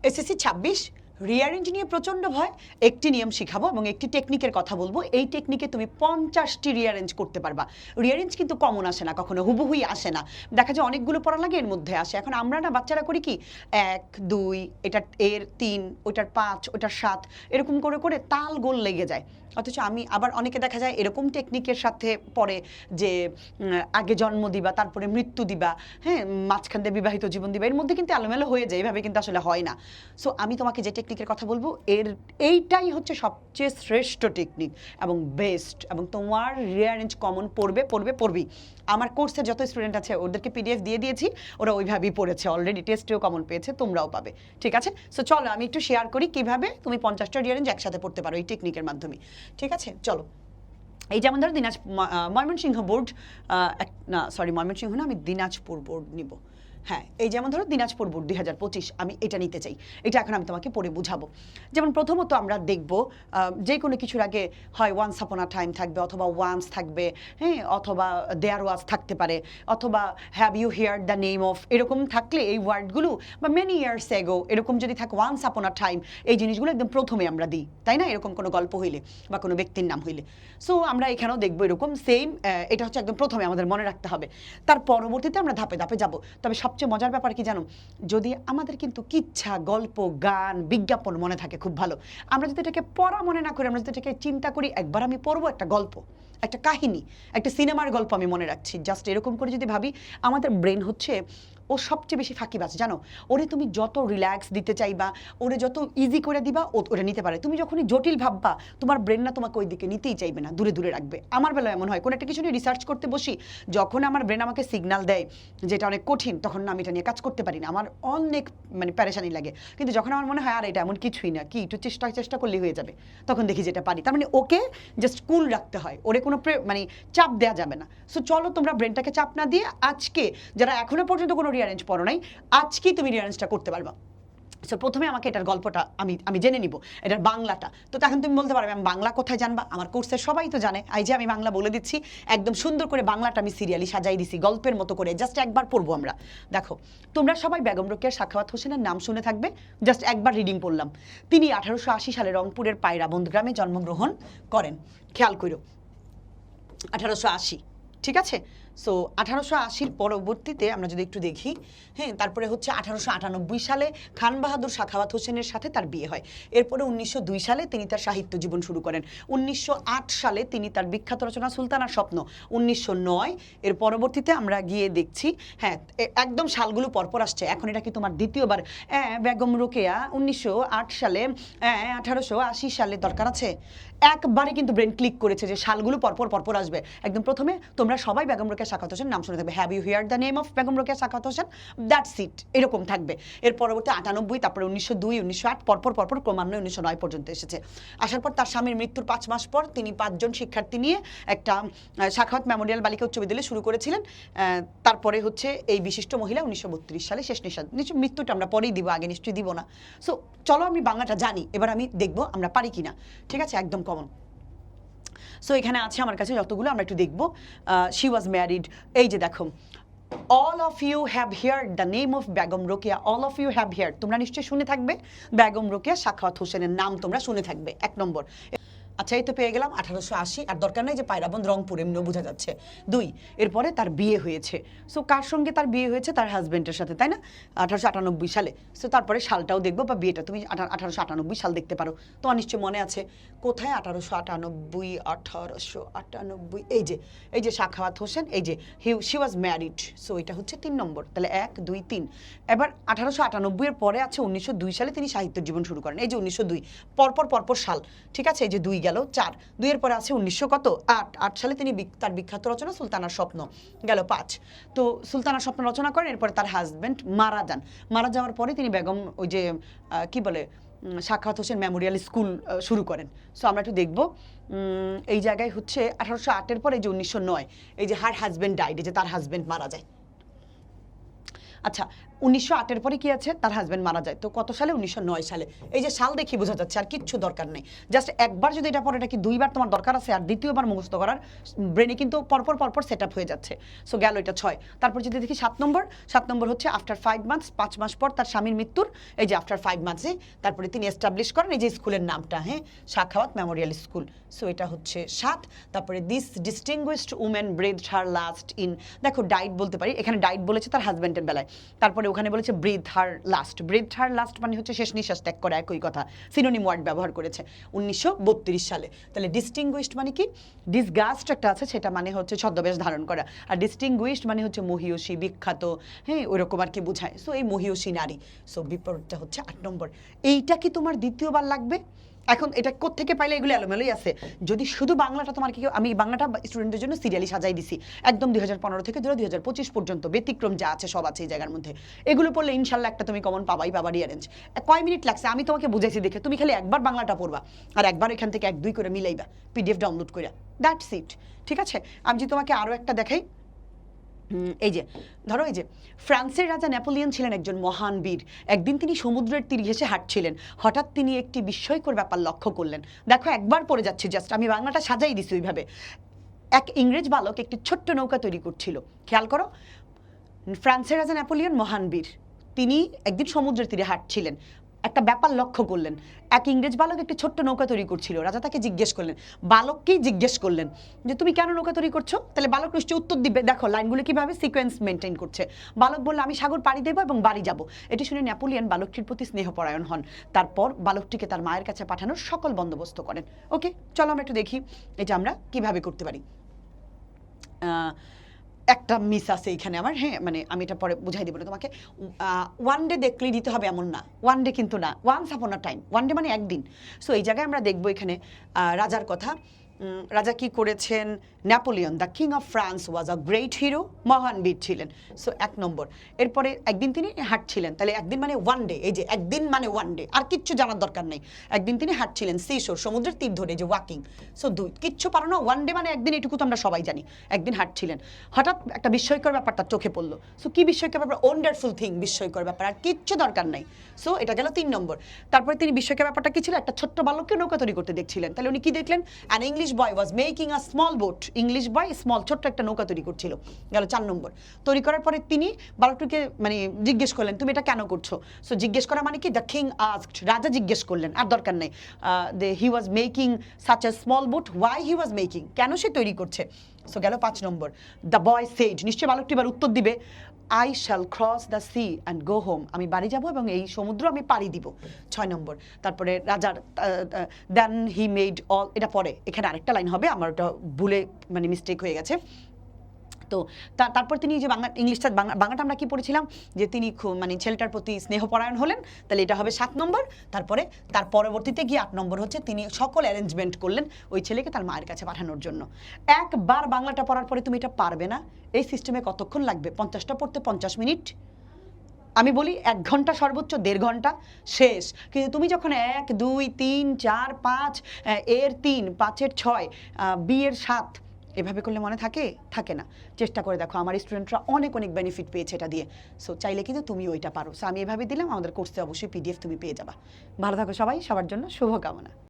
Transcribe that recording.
SSC 26 rearrange নিয়ে প্রচণ্ড ভয়। একটি নিয়ম শিখাবো এবং একটি টেকনিকের কথা বলবো। এই টেকনিকে তুমি 50টি রিঅ্যারেঞ্জ করতে পারবা। রিঅ্যারেঞ্জ কিন্তু কমন আসে না, কখনো হুবহুই আসে না। দেখা যায় অনেকগুলো পড়া লাগে, এর মধ্যে আসে। এখন আমরা না বাচ্চারা করি কি, 1 2 এটা এর 3 ওইটার 5 ওইটার 7 এরকম করে করে তাল গোল লেগে যায়। অথচ আমি আবার অনেকে দেখা যায় এরকম টেকনিকের সাথে পড়ে যে আগে জন্ম দিবা, তারপরে মৃত্যু দিবা, হ্যাঁ, মাঝখান দিয়ে বিবাহিত জীবন দিবা। এর মধ্যে কিন্তু এলোমেলো হয়ে যায়, এভাবে কিন্তু আসলে হয় না। সো আমি তোমাকে যে টেকনিকের কথা বলবো এইটাই হচ্ছে সবচেয়ে শ্রেষ্ঠ টেকনিক এবং বেস্ট, এবং তোমার রিঅ্যারেঞ্জ কমন পড়বেই। আমার কোর্সের যত স্টুডেন্ট আছে ওদেরকে পিডিএফ দিয়ে দিয়েছি, ওরা ওইভাবেই পড়েছে, অলরেডি টেস্টেও কমন পেয়েছে, তোমরাও পাবে। ঠিক আছে? সো চলো আমি একটু শেয়ার করি কিভাবে তুমি 50টা রিঅ্যারেঞ্জ একসাথে পড়তে পারো এই টেকনিকের মাধ্যমে। ঠিক আছে, চলো। এই যেমন ধরো ময়মনসিংহ বোর্ড, না সরি ময়মনসিংহ না, আমি দিনাজপুর বোর্ড নিব। হ্যাঁ, এই যেমন ধরো দিনাজপুর বোর্ড 2025, আমি এটা নিতে চাই। এটা এখন আমি তোমাকে পড়ে বুঝাবো। যেমন প্রথমত আমরা দেখব যে কোনো কিছুর আগে হয় ওয়ান্স আপন আ টাইম থাকবে, অথবা ওয়ান্স থাকবে, হ্যাঁ, অথবা দেয়ার ওয়াজ থাকতে পারে, অথবা have you hear the name of, এরকম থাকলে এই ওয়ার্ডগুলো, বা মেনি ইয়ার্স এগো এরকম যদি থাকে, ওয়ান্স আপন আ টাইম, এই জিনিসগুলো একদম প্রথমে আমরা দিই, তাই না? এরকম কোনো গল্প হইলে বা কোনো ব্যক্তির নাম হইলে। সো আমরা এখানেও দেখবো এরকম সেম, এটা হচ্ছে একদম প্রথমে আমাদের মনে রাখতে হবে। তার পরবর্তীতে আমরা ধাপে ধাপে যাব। তবে সবচেয়ে মজার ব্যাপার কি জানো, যদি আমাদের কিন্তু কিচ্ছা, গল্প, গান, বিজ্ঞাপন মনে থাকে খুব ভালো, আমরা যদি এটাকে পড়া মনে না করি, আমরা যদি এটাকে চিন্তা করি একবার আমি পড়বো একটা গল্প, একটা কাহিনী, একটা সিনেমার গল্প আমি মনে রাখছি, জাস্ট এরকম করে যদি ভাবি, আমাদের ব্রেন হচ্ছে ও সবচেয়ে বেশি ফাঁকিবাজ, জানো? ওরে তুমি যত রিল্যাক্স দিতে চাইবা, ওরে যত ইজি করে দিবা, ওরা নিতে পারে। তুমি যখনই জটিল ভাববা, তোমার ব্রেন না তোমাকে ওই দিকে নিতেই চাইবে না, দূরে দূরে রাখবে। আমার বেলায় এমন হয়, কোনো একটা কিছু নিয়ে রিসার্চ করতে বসি, যখন আমার ব্রেন আমাকে সিগন্যাল দেয় যেটা অনেক কঠিন, তখন না আমি এটা নিয়ে কাজ করতে পারি না, আমার অনেক প্যারেশানি লাগে। কিন্তু যখন আমার মনে হয় আর এটা এমন কিছুই না, কি একটু চেষ্টা করলেই হয়ে যাবে, তখন দেখি যেটা পারি। তার মানে ওকে জাস্ট কুল রাখতে হয়, ওরে কোনো চাপ দেওয়া যাবে না। সো চলো তোমরা ব্রেনটাকে চাপ না দিয়ে, আজকে যারা এখনো পর্যন্ত কোনো রিঅ্যারেঞ্জ পড়ো নাই, আজকেই তুমি রিঅ্যারেঞ্জটা করতে পারবা। সো প্রথমে আমাকে এটার গল্পটা আমি জেনে নিব, এটার বাংলাটা। তো তখন তুমি বলতে পারবে আমি বাংলা কোথায় জানবা? আমার কোর্সের সবাই তো জানে, এই যে আমি বাংলা বলে দিচ্ছি, একদম সুন্দর করে বাংলাটা আমি সিরিয়ালি সাজাই দিছি গল্পের মতো করে, জাস্ট একবার পড়বো আমরা। দেখো, তোমরা সবাই বেগম রোকেয়া সাখাওয়াত হোসেনের নাম শুনে থাকবে, জাস্ট একবার রিডিং পড়লাম। তিনি 1880 সালে রংপুরের পায়রাবন্দ গ্রামে জন্মগ্রহণ করেন। খেয়াল করো, 1880, ঠিক আছে? সো 1880-র পরবর্তীতে আমরা যদি একটু দেখি, হ্যাঁ, তারপরে হচ্ছে 1898 সালে খান বাহাদুর সাখাওয়াত হোসেনের সাথে তার বিয়ে হয়। এরপরে 1902 সালে তিনি তার সাহিত্য জীবন শুরু করেন। 1908 সালে তিনি তার বিখ্যাত রচনা সুলতানার স্বপ্ন। 1909, এর পরবর্তীতে আমরা গিয়ে দেখছি, হ্যাঁ, একদম সালগুলো পরপর আসছে। এখন এটা কি তোমার দ্বিতীয়বার? বেগম রোকেয়া 1908 সালে, 1880 সালে, দরকার আছে? একবারে কিন্তু ব্রেন ক্লিক করেছে যে সালগুলো পরপর আসবে। একদম প্রথমে তোমরা সবাই বেগম রোকেয়া সাখাওয়াত হোসেন নাম শুনে থাকবে, have you hear the name of Begum Rokeya Sakhawat Hossain, that's it, এরকম থাকবে। এর পরবর্তী 98, তারপরে 1902, 1908, পরপর ক্রমান্বয়ে 1909 পর্যন্ত এসেছে। আসার পর তার স্বামীর মৃত্যুর 5 মাস পর তিনি 5 জন শিক্ষার্থী নিয়ে একটা সাখাওয়াত মেমোরিয়াল বালিকা উচ্চ বিদ্যালয় শুরু করেছিলেন। তারপরে হচ্ছে এই বিশিষ্ট মহিলা 1932 সালে শেষ নিঃশ্বাস, মৃত্যুটা আমরা পরেই দিব, আগে নিশ্চয়ই দিব না। সো চলো আমি বাংলাটা জানি, এবার আমি দেখবো আমরা পারি কিনা। ঠিক আছে, একদম কমন। সো এখানে আছে আমার কাছে যতগুলো, আমরা একটু দেখবো। শি ওয়াজ ম্যারিড, এই যে দেখো, all of you have heard the name of Begum Rokeya, all of you have heard, তোমরা নিশ্চয়ই শুনে থাকবে বেগম রোকেয়া সাখাওয়াত হোসেনের নাম তোমরা শুনে থাকবে, 1 নম্বর। আচ্ছা, এই তো পেয়ে গেলাম 1880, আর দরকার নেই যে পায়রাবন্দ রংপুর, এমনিও বোঝা যাচ্ছে। 2, এরপরে তার বিয়ে হয়েছে। সো কার সঙ্গে তার বিয়ে হয়েছে? তার হাজব্যান্ডের সাথে, তাই না? 1898 সালে। সো তারপরে সালটাও দেখবো, বা বিয়েটা তুমি 1898 সাল দেখতে পারো, তোমার নিশ্চয় মনে আছে। কোথায় 1898, এই যে সাখাওয়াত হোসেন, এই যে শি ওয়াজ ম্যারিড। সো এটা হচ্ছে 3 নম্বর, তাহলে 1 2 3। এবার 1898 এর পরে আছে 1902 সালে তিনি সাহিত্য জীবন শুরু করেন, এই যে 1902, পরপর সাল, ঠিক আছে? এই যে 2 গেল, 4, 2 এর পরে আছে 1908 সালে তিনি তার বিখ্যাত রচনা সুলতানার স্বপ্ন, গেল 5। তো সুলতানার স্বপ্ন রচনা করেন, এরপরে তার হাজব্যান্ড মারা যান। মারা যাওয়ার পরে তিনি বেগম ওই যে কি বলে সাখাওয়াত হোসেন মেমোরিয়াল স্কুল শুরু করেন। সো আমরা একটু দেখবো, এই জায়গায় হচ্ছে 1808-এর পরে, এই যে 1909, এই যে হার হাজব্যান্ড ডাইড, এই যে তার হাজব্যান্ড মারা যায়। আচ্ছা, 1908-এর পরে কি আছে, তার হাজব্যান্ড মারা যায়। তো কত সালে? 1909 সালে। এই যে সাল দেখি বোঝা যাচ্ছে, আর কিচ্ছু দরকার নেই। জাস্ট একবার যদি এটা পড়ে, এটা কি দুইবার তোমার দরকার আছে? আর দ্বিতীয়বার মুখস্থ করার ব্রেনে কিন্তু পরপর পরপর সেট আপ হয়ে যাচ্ছে। সো গেল এটা 6। তারপর যদি দেখি 7 নম্বর হচ্ছে আফটার 5 মান্থস, 5 মাস পর তার স্বামীর মৃত্যুর, এই যে আফটার 5 মান্থসে তারপরে তিনি এস্টাবলিশ করেন এই যে স্কুলের নামটা, হ্যাঁ, সাখাওয়াত মেমোরিয়াল স্কুল। সো এটা হচ্ছে 7। তারপরে this distinguished women breathed her last in, দেখো ডাইট বলতে পারি, এখানে ডাইট বলেছে তার হাজব্যান্ডের বেলায়, তারপরে ওখানে বলেছে breathe her last. Breathe her last মানে হচ্ছে শেষ নিঃশ্বাস ত্যাগ করা, একই কথা, সিনোনিম ওয়ার্ড ব্যবহার করেছে 1932 সালে। তাহলে ডিস্টিংগুইশড মানে কি? ডিসগাস্ট একটা আছে, সেটা মানে হচ্ছে ছদ্মবেশ ধারণ করা, আর ডিস্টিংগুইশড মানে হচ্ছে মহিয়সী, বিখ্যাত, হ্যাঁ, ওইরকম আর কি বোঝায়। সো এই মহিয়সী নারী। সো বিপরীতটা হচ্ছে 8 নম্বর। এইটা কি তোমার দ্বিতীয়বার লাগবে? এখন এটা কোত্থেকে পাইলে? এগুলো এলোমেলোই আছে। যদি শুধু বাংলাটা তোমার কি, আমি বাংলাটা স্টুডেন্টদের জন্য সিরিয়ালি সাজাই দিছি, একদম 2015 থেকে ধরে 2025 পর্যন্ত, ব্যতিক্রম যা আছে সব আছে এই জায়গার মধ্যে। এগুলো পড়লে ইনশাল্লাহ একটা তুমি কমন পাবাই, পাবা রিয়ারেঞ্জ। কয় মিনিট লাগছে আমি তোমাকে বুঝাইছি দেখে, তুমি খালি একবার বাংলাটা পড়বা আর একবার এখান থেকে 1-2 করে মিলাইবা, পিডিএফ ডাউনলোড করে, দ্যাটস ইট। ঠিক আছে? আমি যদি তোমাকে আরও একটা দেখাই, এই যে ধরো, এই যে ফ্রান্সের রাজা নেপোলিয়ন ছিলেন একজন মহান বীর। একদিন তিনি সমুদ্রের তীর ঘেঁষে হাঁটছিলেন, হঠাৎ তিনি একটি বিস্ময়কর ব্যাপার লক্ষ্য করলেন। দেখো একবার পড়ে যাচ্ছি, জাস্ট আমি বাংলাটা সাজাই দিছি ওইভাবে। এক ইংরেজ বালক একটি ছোট্ট নৌকা তৈরি করছিল। খেয়াল করো, ফ্রান্সের রাজা নেপোলিয়ন মহান বীর, তিনি একদিন সমুদ্রের তীরে হাঁটছিলেন, একটা ব্যাপার লক্ষ্য করলেন। এক ইংরেজ বালক একটি ছোট্ট নৌকা তৈরি করছিল। রাজা তাকে জিজ্ঞেস করলেন, বালককেই জিজ্ঞেস করলেন যে তুমি কেন নৌকা তৈরি করছো? তাহলে বালক নিশ্চয়ই উত্তর দিবে। দেখো লাইনগুলো কিভাবে সিকোয়েন্স মেনটেন করছে। বালক বলল, আমি সাগর পাড়ি দেবো এবং বাড়ি যাব। এটি শুনে নেপোলিয়ন বালকটির প্রতি স্নেহপরায়ণ হন। তারপর বালকটিকে তার মায়ের কাছে পাঠানোর সকল বন্দোবস্ত করেন। ওকে, চলো আমরা একটু দেখি এটা আমরা কিভাবে করতে পারি। একটা মিস আছে এইখানে আমার, হ্যাঁ, মানে আমি এটা পরে বুঝাই দেবো না তোমাকে। ওয়ান ডে দেখলেই দিতে হবে এমন না, ওয়ান ডে কিন্তু না, ওয়ান্স আপন আ টাইম। ওয়ান ডে মানে একদিন। সো এই জায়গায় আমরা দেখবো এখানে রাজার কথা। রাজা কি করেছেন? Napoleon the king of France was a great hero, মহান বীর ছিলেন। সো 1 নম্বর। এরপরে একদিন তিনি হাঁটছিলেন, তাহলে একদিন মানে ওয়ান ডে, এই যে একদিন মানে ওয়ান ডে, আর কিচ্ছু জানার দরকার নেই। একদিন তিনি হাঁটছিলেন সিশোর, সমুদ্রের তীর ধরে, যে ওয়াকিং। সো 2, কিচ্ছু পারো না, ওয়ান ডে মানে একদিন, এটুকু তো আমরা সবাই জানি। একদিন হাঁটছিলেন, হঠাৎ একটা বিস্ময়কর ব্যাপার তার চোখে পড়লো। সো কি বিস্ময়কর ব্যাপার? ওয়ান্ডারফুল থিং, বিস্ময়কর ব্যাপার, আর কিচ্ছু দরকার নাই। সো এটা গেল 3 নম্বর। তারপরে তিনি বিস্ময়কর ব্যাপারটা কি ছিল? একটা ছোট্ট বালককে নৌকা তৈরি করতে দেখছিলেন। তাহলে উনি কি দেখলেন? An English boy was making a small boat. English boy small, ছোট্ট একটা নৌকা তৈরি করছিল। গেল 4 নম্বর। তৈরি করার পরে তিনি বালকটিকে মানে জিজ্ঞেস করলেন, তুমি এটা কেন করছো? সো জিজ্ঞেস করা মানে কি? দ্য কিং আস্কড, রাজা জিজ্ঞেস করলেন, আর দরকার নেই। He was making such a small boat, why he was making, কেন সে তৈরি করছে। সো গেল 5 নম্বর। দ্য বয় সেড, নিশ্চয়ই বালকটি এবার উত্তর দিবে, I shall cross the sea and go home, আমি বাড়ি যাব এবং এই সমুদ্র আমি পাড়ি দিব। 6 নম্বর। তারপরে রাজার দেন হি মেড অল, এটা পরে, এখানে আরেকটা লাইন হবে, আমার ওটা ভুলে মানে মিস্টেক হয়ে গেছে। তো তারপর তিনি যে ইংলিশটা বাংলাটা আমরা কি পড়েছিলাম, যে তিনি মানে ছেলেটার প্রতি স্নেহপরায়ণ হলেন, তাহলে এটা হবে 7 নম্বর। তারপরে তার পরবর্তীতে গিয়ে 8 নম্বর হচ্ছে তিনি সকল অ্যারেঞ্জমেন্ট করলেন ওই ছেলেকে তার মায়ের কাছে পাঠানোর জন্য। একবার বাংলাটা পড়ার পরে তুমি এটা পারবে না। এই সিস্টেমে কতক্ষণ লাগবে? 50টা পড়তে 50 মিনিট, আমি বলি 1 ঘন্টা, সর্বোচ্চ 1.5 ঘন্টা, শেষ। কিন্তু তুমি যখন 1, 2, 3, 4, 5, এর 3, 5-এর 6, B-এর 7 এভাবে করলে মনে থাকে না। চেষ্টা করে দেখো, আমার স্টুডেন্টরা অনেক বেনিফিট পেয়েছে এটা দিয়ে। সো চাইলে কিন্তু তুমি ওইটা পারো। সো আমি এভাবে দিলাম, আমাদের কোর্সে অবশ্যই PDF তুমি পেয়ে যাবা। ভালো থাকো সবাই, সবার জন্য শুভকামনা।